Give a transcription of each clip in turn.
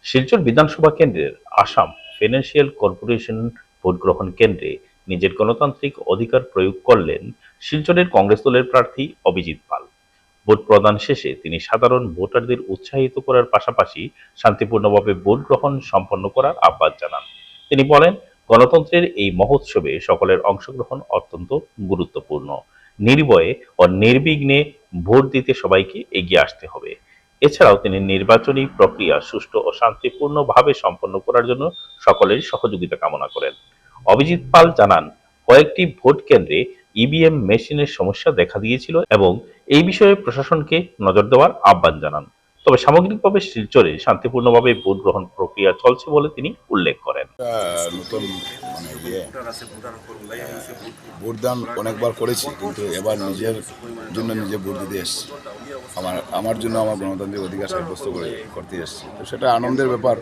শিলচর বিধানসভা কেন্দ্রের Assam financial corporation vote গ্রহণ কেন্দ্রে নিজের গণতান্ত্রিক অধিকার প্রয়োগ করলেন শিলচরের কংগ্রেস দলের প্রার্থী অভিজিৎ পাল। ভোট প্রদান শেষে তিনি সাধারণ ভোটারদের উৎসাহিত করার পাশাপাশি শান্তিপূর্ণভাবে ভোট গ্রহণ সম্পন্ন করার আহ্বান জানান। তিনি বলেন, গণতন্ত্রের এই মহোৎসবে সকলের অংশগ্রহণ অত্যন্ত গুরুত্বপূর্ণ। নির্ভয়ে ও নির্বিঘ্নে ভোট দিতে সবাইকে এগিয়ে আসতে হবে। এছাড়াও তিনি নির্বাচনী প্রক্রিয়া সুষ্ঠু ও শান্তিপূর্ণভাবে সম্পন্ন করার জন্য সকলের সহযোগিতা কামনা করেন। অভিজিৎ পাল জানান, কয়েকটি ভোট কেন্দ্রে ইভিএম মেশিনের সমস্যা দেখা দিয়েছিল এবং এই বিষয়ে প্রশাসনকে নজর দেওয়ার আহ্বান জানান। তবে সামগ্রিকভাবে শিলচরে শান্তিপূর্ণভাবে ভোট গ্রহণ প্রক্রিয়া চলছে বলে তিনি উল্লেখ করেন। নতুন ভোটদান অনেকবার করেছি, কিন্তু এবার নিজের জন্য নিজে ভোট দিতে এসেছি। আমার জন্য আমার গণতান্ত্রিক অধিকার সাব্যস্ত করতে এসেছি। তো সেটা আনন্দের ব্যাপার,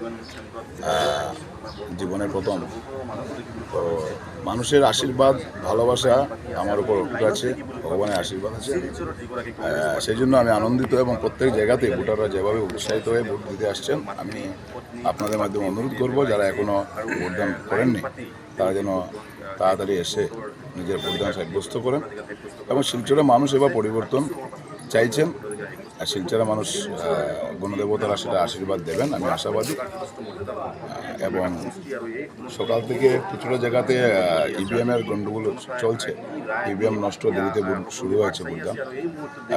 জীবনের প্রথম। তো মানুষের আশীর্বাদ, ভালোবাসা আমার উপর অটুট আছে, ভগবানের আশীর্বাদ আছে। সেই জন্য আমি আনন্দিত এবং প্রত্যেক জায়গাতে ভোটাররা যেভাবে উৎসাহিত হয়ে ভোট দিতে আসছেন, আমি আপনাদের মাধ্যমে অনুরোধ করব, যারা এখনও ভোটদান করেননি তারা যেন তাড়াতাড়ি এসে নিজের ভোটদান সাব্যস্ত করেন। এবং শিলচরের মানুষ এবার পরিবর্তন চাইছেন, আর শিলচরের মানুষ গণদেবতারা সেটা আশীর্বাদ দেবেন, আমি আশাবাদী। এবং সকাল থেকে কিছুটা জায়গাতে ইভিএমের গণ্ডগোল চলছে, ইভিএম নষ্ট, দেরিতে শুরু হয়েছে ভোটদান।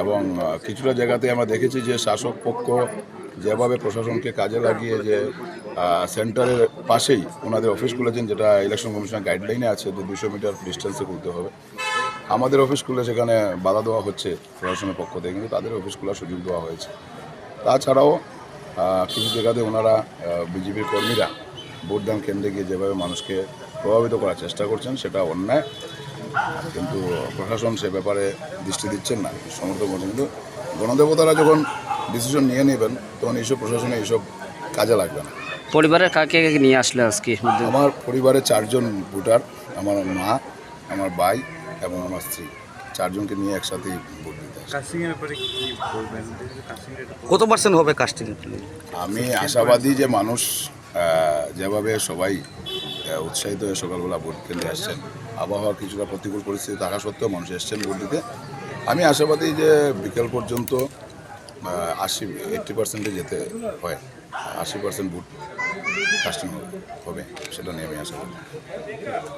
এবং কিছুটা জায়গাতে আমরা দেখেছি যে শাসক পক্ষ যেভাবে প্রশাসনকে কাজে লাগিয়ে যে সেন্টারের পাশেই ওনাদের অফিস খুলেছেন, যেটা ইলেকশন কমিশনের গাইডলাইনে আছে যে 200 মিটার ডিস্টেন্সে খুলতে হবে। আমাদের অফিস খুলে সেখানে বাধা দেওয়া হচ্ছে প্রশাসনের পক্ষ থেকে, কিন্তু তাদের অফিস খোলার সুযোগ দেওয়া হয়েছে। তাছাড়াও কিছু জায়গাতে ওনারা বিজেপির কর্মীরা ভোটদান কেন্দ্রে গিয়ে যেভাবে মানুষকে প্রভাবিত করার চেষ্টা করছেন, সেটা অন্যায়। কিন্তু প্রশাসন সে ব্যাপারে দৃষ্টি দিচ্ছেন না, সমর্থন করছেন। কিন্তু গণদেবতারা যখন ডিসিশন নিয়ে নেবেন, তখন এইসব প্রশাসনে এইসব কাজে লাগবে না। পরিবারের কাকে নিয়ে আসলে আজকে? আমার পরিবারে 4 জন ভোটার, আমার মা, আমার ভাই এবং আমার স্ত্রী, 4 জনকে নিয়ে একসাথেই ভোট দিতে আসি। কত % হবে কাস্টিং? আমি আশাবাদী যে মানুষ যেভাবে সবাই উৎসাহিত হয়ে সকালবেলা ভোট কেন্দ্রে আসছেন, আবহাওয়ার কিছুটা প্রতিকূল পরিস্থিতি থাকা সত্ত্বেও মানুষ এসছেন ভোট দিতে। আমি আশাবাদী যে বিকেল পর্যন্ত 80% যেতে হয়, 80% ভোট কাস্টিং হবে, সেটা নিয়ে আমি আশাবাদী।